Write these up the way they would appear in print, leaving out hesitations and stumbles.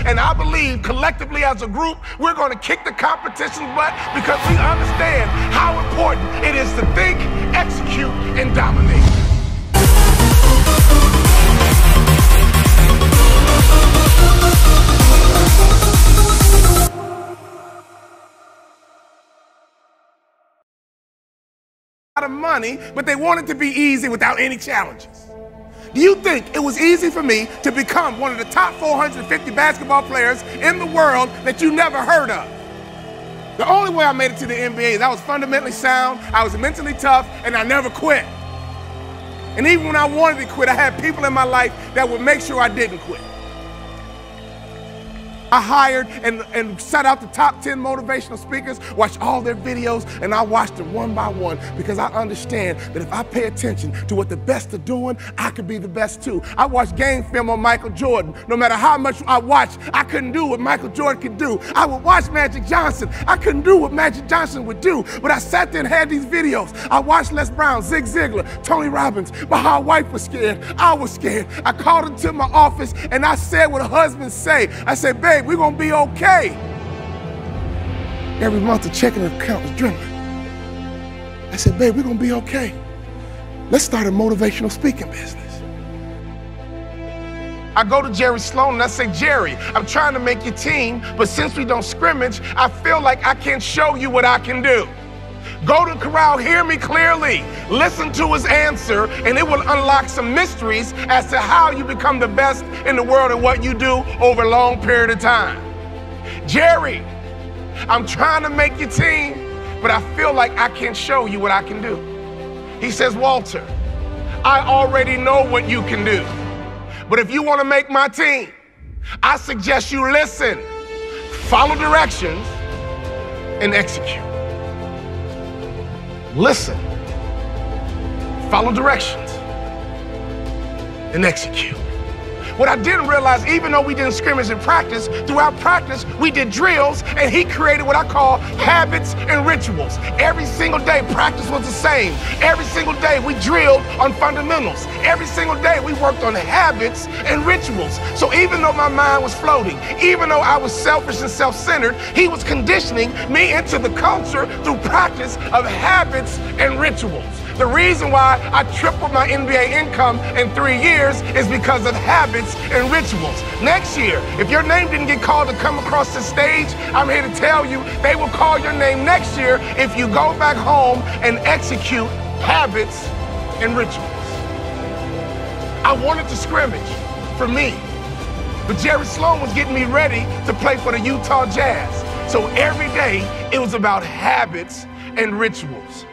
And I believe collectively as a group, we're going to kick the competition's butt because we understand how important it is to think, execute, and dominate. Of money, but they want it to be easy without any challenges. Do you think it was easy for me to become one of the top 450 basketball players in the world that you never heard of? The only way I made it to the NBA is I was fundamentally sound, I was mentally tough, and I never quit. And even when I wanted to quit, I had people in my life that would make sure I didn't quit. I hired and set out the top 10 motivational speakers, watched all their videos, and I watched them one by one because I understand that if I pay attention to what the best are doing, I could be the best too. I watched game film on Michael Jordan. No matter how much I watched, I couldn't do what Michael Jordan could do. I would watch Magic Johnson. I couldn't do what Magic Johnson would do, but I sat there and had these videos. I watched Les Brown, Zig Ziglar, Tony Robbins. My whole wife was scared. I was scared. I called into my office and I said what husbands say. I said, babe, we're gonna be okay. Every month the checking account was dwindling. I said, babe, we're gonna be okay. Let's start a motivational speaking business. I go to Jerry Sloan and I say, Jerry, I'm trying to make your team, but since we don't scrimmage, I feel like I can't show you what I can do. Go to the corral, hear me clearly, listen to his answer, and it will unlock some mysteries as to how you become the best in the world at what you do over a long period of time. Jerry, I'm trying to make your team, but I feel like I can't show you what I can do. He says, Walter, I already know what you can do, but if you want to make my team, I suggest you listen, follow directions, and execute. Listen, follow directions, and execute. What I didn't realize, even though we didn't scrimmage in practice, throughout practice, we did drills, and he created what I call habits and rituals. Every single day, practice was the same. Every single day, we drilled on fundamentals. Every single day, we worked on habits and rituals. So even though my mind was floating, even though I was selfish and self-centered, he was conditioning me into the culture through practice of habits and rituals. The reason why I tripled my NBA income in 3 years is because of habits and rituals. Next year, if your name didn't get called to come across the stage, I'm here to tell you they will call your name next year if you go back home and execute habits and rituals. I wanted to scrimmage for me, but Jerry Sloan was getting me ready to play for the Utah Jazz. So every day, it was about habits and rituals.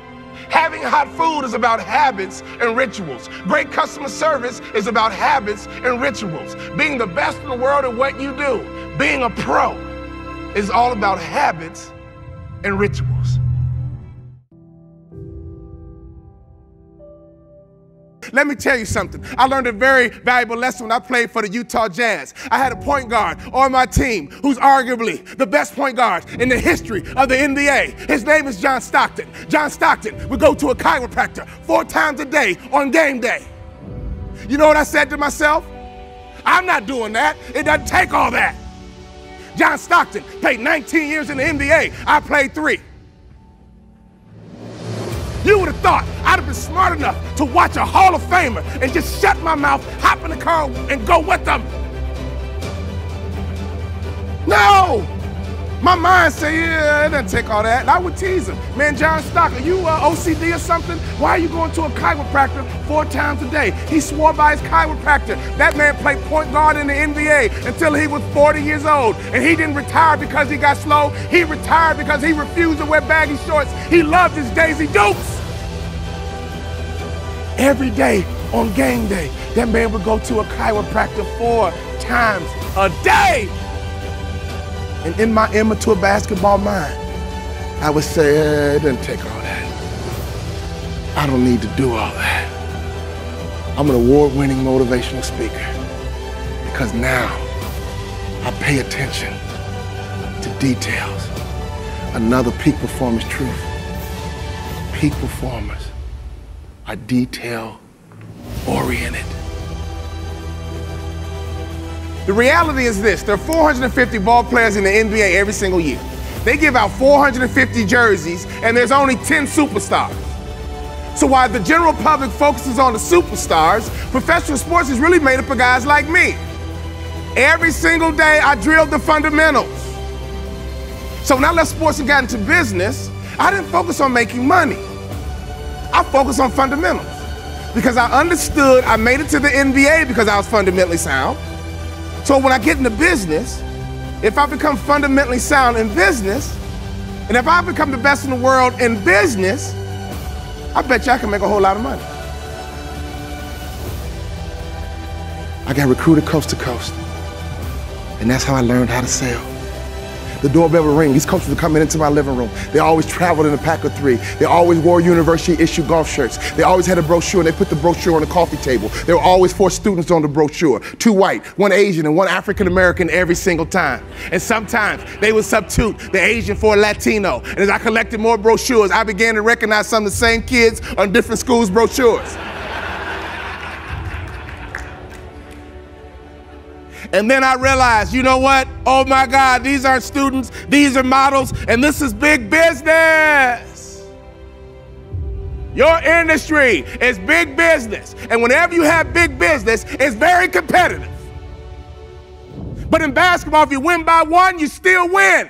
Having hot food is about habits and rituals. Great customer service is about habits and rituals. Being the best in the world at what you do, being a pro, is all about habits and rituals. Let me tell you something. I learned a very valuable lesson when I played for the Utah Jazz. I had a point guard on my team who's arguably the best point guard in the history of the NBA. His name is John Stockton. John Stockton would go to a chiropractor 4 times a day on game day. You know what I said to myself? I'm not doing that. It doesn't take all that. John Stockton played 19 years in the NBA. I played 3. You would have thought I'd have been smart enough to watch a Hall of Famer and just shut my mouth, hop in the car, and go with them. No! My mind said, yeah, it doesn't take all that. And I would tease him. Man, John Stockton, you OCD or something? Why are you going to a chiropractor 4 times a day? He swore by his chiropractor. That man played point guard in the NBA until he was 40 years old. And he didn't retire because he got slow. He retired because he refused to wear baggy shorts. He loved his Daisy Dukes. Every day on game day, that man would go to a chiropractor 4 times a day. And in my immature basketball mind, I would say, it doesn't take all that. I don't need to do all that. I'm an award-winning motivational speaker because now I pay attention to details. Another peak performance truth. Peak performers are detail-oriented. The reality is this, there are 450 ball players in the NBA every single year. They give out 450 jerseys and there's only 10 superstars. So while the general public focuses on the superstars, professional sports is really made up of guys like me. Every single day I drilled the fundamentals. So when I left sports and got into business, I didn't focus on making money. I focused on fundamentals because I understood I made it to the NBA because I was fundamentally sound. So when I get into business, if I become fundamentally sound in business, and if I become the best in the world in business, I bet you I can make a whole lot of money. I got recruited coast to coast, and that's how I learned how to sell. The doorbell would ring. These coaches would come into my living room. They always traveled in a pack of 3. They always wore university-issued golf shirts. They always had a brochure, and they put the brochure on the coffee table. There were always 4 students on the brochure, 2 white, 1 Asian, and 1 African-American every single time. And sometimes they would substitute the Asian for a Latino. And as I collected more brochures, I began to recognize some of the same kids on different schools' brochures. And then I realized, you know what? Oh my God, these aren't students, these are models, and this is big business. Your industry is big business. And whenever you have big business, it's very competitive. But in basketball, if you win by 1, you still win.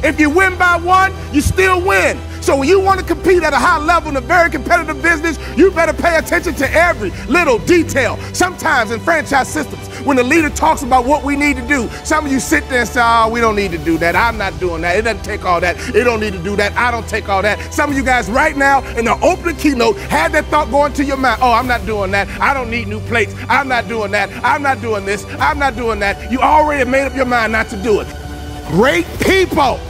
If you win by 1, you still win. So when you want to compete at a high level in a very competitive business, you better pay attention to every little detail. Sometimes in franchise systems, when the leader talks about what we need to do, some of you sit there and say, oh, we don't need to do that. I'm not doing that. It doesn't take all that. It don't need to do that. I don't take all that. Some of you guys right now in the opening keynote had that thought going to your mind. Oh, I'm not doing that. I don't need new plates. I'm not doing that. I'm not doing this. I'm not doing that. You already made up your mind not to do it. Great people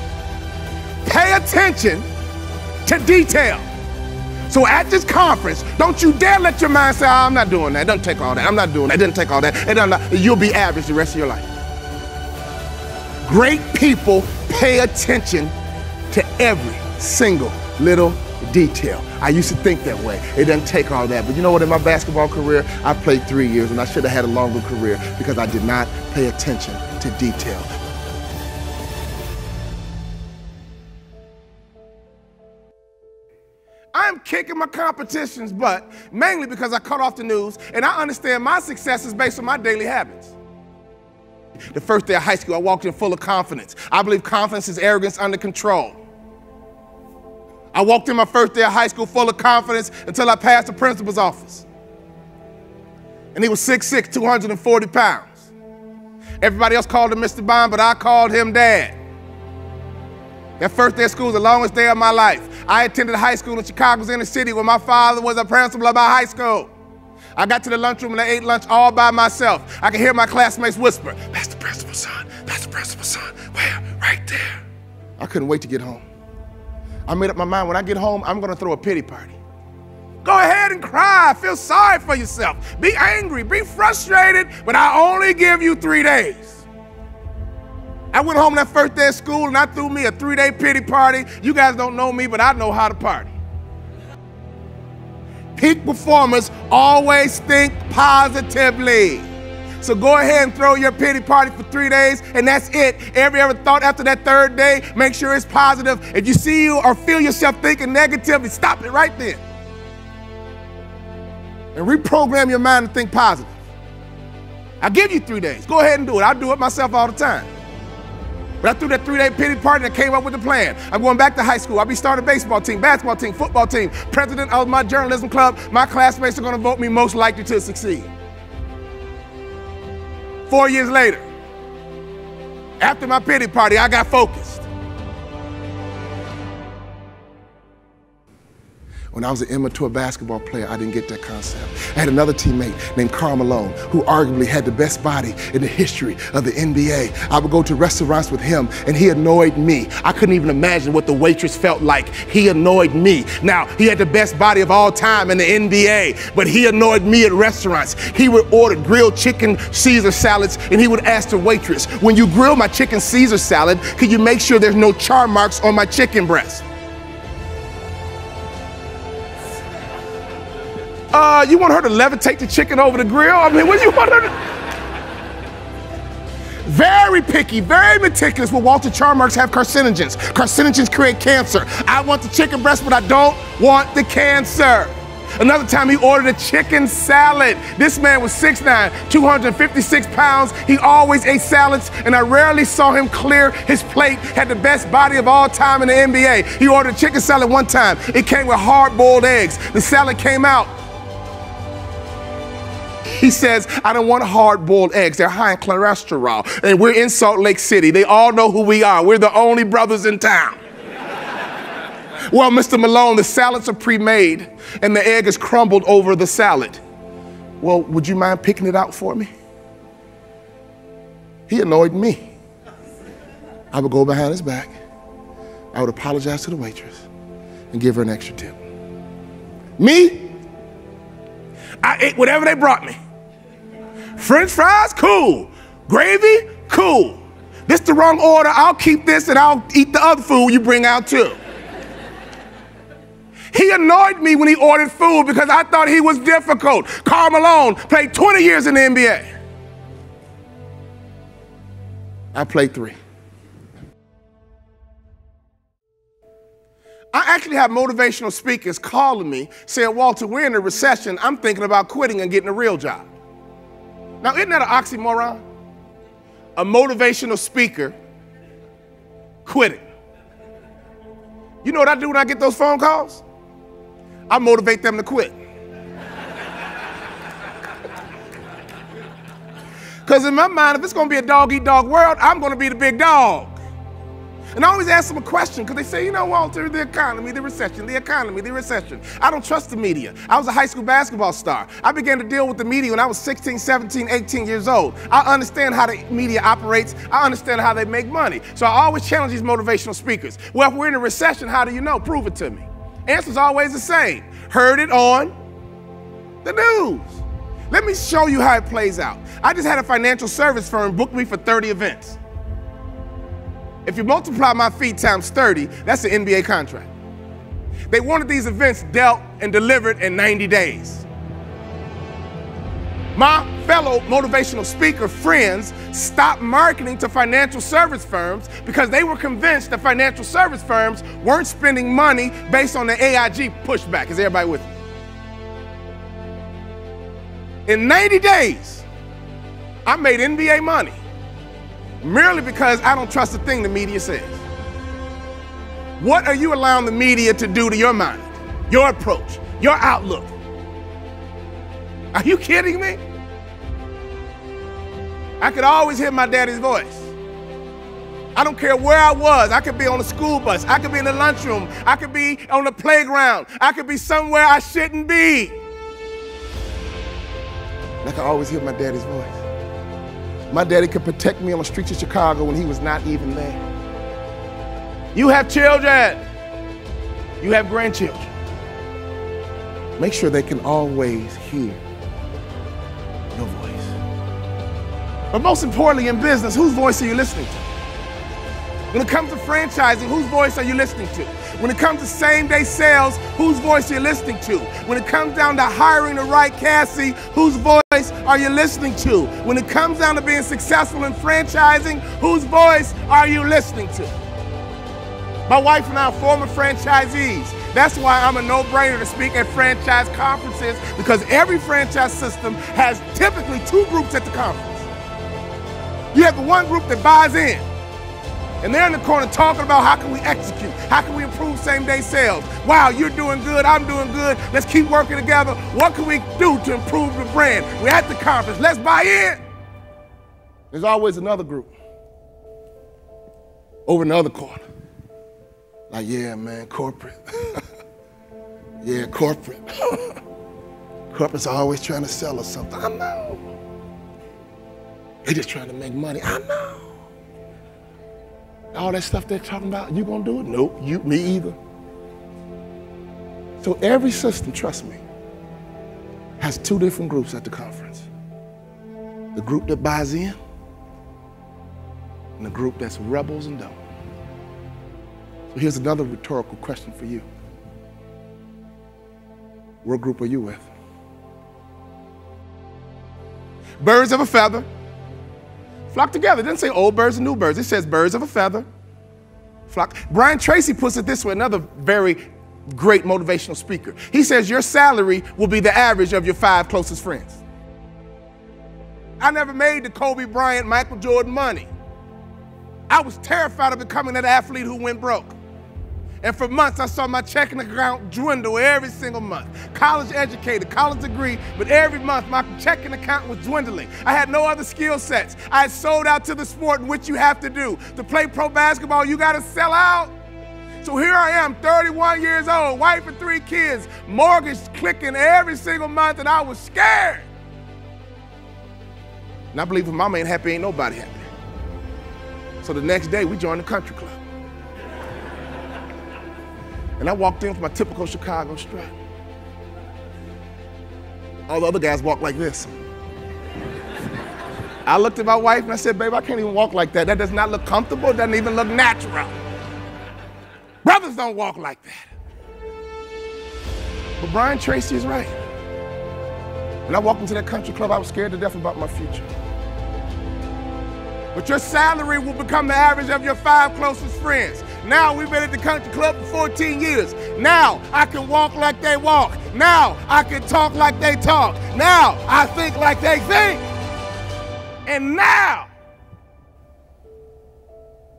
pay attention to detail. So at this conference, don't you dare let your mind say, oh, I'm not doing that. It doesn't take all that. I'm not doing that. It doesn't take all that. You'll be average the rest of your life. Great people pay attention to every single little detail. I used to think that way. It doesn't take all that. But you know what? In my basketball career, I played 3 years and I should have had a longer career because I did not pay attention to detail. I'm kicking my competition's butt, mainly because I cut off the news and I understand my success is based on my daily habits. The first day of high school, I walked in full of confidence. I believe confidence is arrogance under control. I walked in my first day of high school full of confidence until I passed the principal's office. And he was 6'6", 240 pounds. Everybody else called him Mr. Bond, but I called him Dad. That first day of school was the longest day of my life. I attended high school in Chicago's inner city where my father was a principal of my high school. I got to the lunchroom and I ate lunch all by myself. I could hear my classmates whisper, that's the principal's son, that's the principal's son. Where? Right there. I couldn't wait to get home. I made up my mind, when I get home, I'm gonna throw a pity party. Go ahead and cry, feel sorry for yourself. Be angry, be frustrated, but I only give you 3 days. I went home that first day of school and I threw me a 3-day pity party. You guys don't know me, but I know how to party. Peak performers always think positively. So go ahead and throw your pity party for 3 days and that's it. Every other thought after that 3rd day, make sure it's positive. If you see you or feel yourself thinking negatively, stop it right then. And reprogram your mind to think positive. I'll give you 3 days. Go ahead and do it. I do it myself all the time. But I threw that 3-day pity party and I came up with a plan. I'm going back to high school. I'll be starting a baseball team, basketball team, football team, president of my journalism club. My classmates are going to vote me most likely to succeed. 4 years later, after my pity party, I got focused. When I was an immature basketball player, I didn't get that concept. I had another teammate named Karl Malone, who arguably had the best body in the history of the NBA. I would go to restaurants with him, and he annoyed me. I couldn't even imagine what the waitress felt like. He annoyed me. Now, he had the best body of all time in the NBA, but he annoyed me at restaurants. He would order grilled chicken Caesar salads, and he would ask the waitress, when you grill my chicken Caesar salad, could you make sure there's no char marks on my chicken breast? You want her to levitate the chicken over the grill? I mean, what do you want her to? Very picky, very meticulous. Will Walter Charmarks have carcinogens? Carcinogens create cancer. I want the chicken breast, but I don't want the cancer. Another time he ordered a chicken salad. This man was 6'9", 256 pounds. He always ate salads, and I rarely saw him clear his plate. Had the best body of all time in the NBA. He ordered a chicken salad one time. It came with hard-boiled eggs. The salad came out. He says, I don't want hard-boiled eggs. They're high in cholesterol. And we're in Salt Lake City. They all know who we are. We're the only brothers in town. Well, Mr. Malone, the salads are pre-made and the egg is crumbled over the salad. Well, would you mind picking it out for me? He annoyed me. I would go behind his back. I would apologize to the waitress and give her an extra tip. Me? I ate whatever they brought me. French fries? Cool. Gravy? Cool. This the wrong order. I'll keep this and I'll eat the other food you bring out too. He annoyed me when he ordered food because I thought he was difficult. Karl Malone played 20 years in the NBA. I played 3. I actually have motivational speakers calling me saying, Walter, we're in a recession. I'm thinking about quitting and getting a real job. Now, isn't that an oxymoron? A motivational speaker quitting. You know what I do when I get those phone calls? I motivate them to quit. Because in my mind, if it's going to be a dog-eat-dog world, I'm going to be the big dog. And I always ask them a question because they say, you know, Walter, the economy, the recession, the economy, the recession. I don't trust the media. I was a high school basketball star. I began to deal with the media when I was 16, 17, 18 years old. I understand how the media operates. I understand how they make money. So I always challenge these motivational speakers. Well, if we're in a recession, how do you know? Prove it to me. Answer's always the same. Heard it on the news. Let me show you how it plays out. I just had a financial service firm book me for 30 events. If you multiply my fee times 30, that's an NBA contract. They wanted these events dealt and delivered in 90 days. My fellow motivational speaker friends stopped marketing to financial service firms because they were convinced that financial service firms weren't spending money based on the AIG pushback. Is everybody with me? In 90 days, I made NBA money. Merely because I don't trust a thing the media says. What are you allowing the media to do to your mind, your approach, your outlook? Are you kidding me? I could always hear my daddy's voice. I don't care where I was. I could be on a school bus. I could be in the lunchroom. I could be on the playground. I could be somewhere I shouldn't be. I could always hear my daddy's voice. My daddy could protect me on the streets of Chicago when he was not even there. You have children. You have grandchildren. Make sure they can always hear your voice. But most importantly in business, whose voice are you listening to? When it comes to franchising, whose voice are you listening to? When it comes to same-day sales, whose voice are you listening to? When it comes down to hiring the right Cassie, whose voice are you listening to? When it comes down to being successful in franchising, whose voice are you listening to? My wife and I are former franchisees. That's why I'm a no-brainer to speak at franchise conferences, because every franchise system has typically 2 groups at the conference. You have the one group that buys in. And they're in the corner talking about how can we execute? How can we improve same-day sales? Wow, you're doing good, I'm doing good. Let's keep working together. What can we do to improve the brand? We're at the conference, let's buy in. There's always another group over in the other corner. Like, yeah, man, corporate. Yeah, corporate. Corporate's always trying to sell us something. I know. They're just trying to make money. I know. All that stuff they're talking about, you gonna do it? Nope, me either. So every system, trust me, has 2 different groups at the conference. The group that buys in and the group that's rebels and don't. So here's another rhetorical question for you. What group are you with? Birds of a feather Flock together. It doesn't say old birds and new birds. It says birds of a feather. Flock. Brian Tracy puts it this way, another very great motivational speaker. He says your salary will be the average of your 5 closest friends. I never made the Kobe Bryant, Michael Jordan money. I was terrified of becoming that athlete who went broke. And for months, I saw my checking account dwindle every single month. College educated, college degree, but every month my checking account was dwindling. I had no other skill sets. I had sold out to the sport in which you have to do. To play pro basketball, you gotta sell out. So here I am, 31 years old, wife and 3 kids, mortgage clicking every single month, and I was scared. And I believe if mama ain't happy, ain't nobody happy. So the next day, we joined the country club. And I walked in with my typical Chicago strut. All the other guys walk like this. I looked at my wife and I said, babe, I can't even walk like that. That does not look comfortable. It doesn't even look natural. Brothers don't walk like that. But Brian Tracy is right. When I walked into that country club, I was scared to death about my future. But your salary will become the average of your 5 closest friends. Now we've been at the country club for 14 years. Now I can walk like they walk. Now I can talk like they talk. Now I think like they think. And now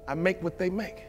I make what they make.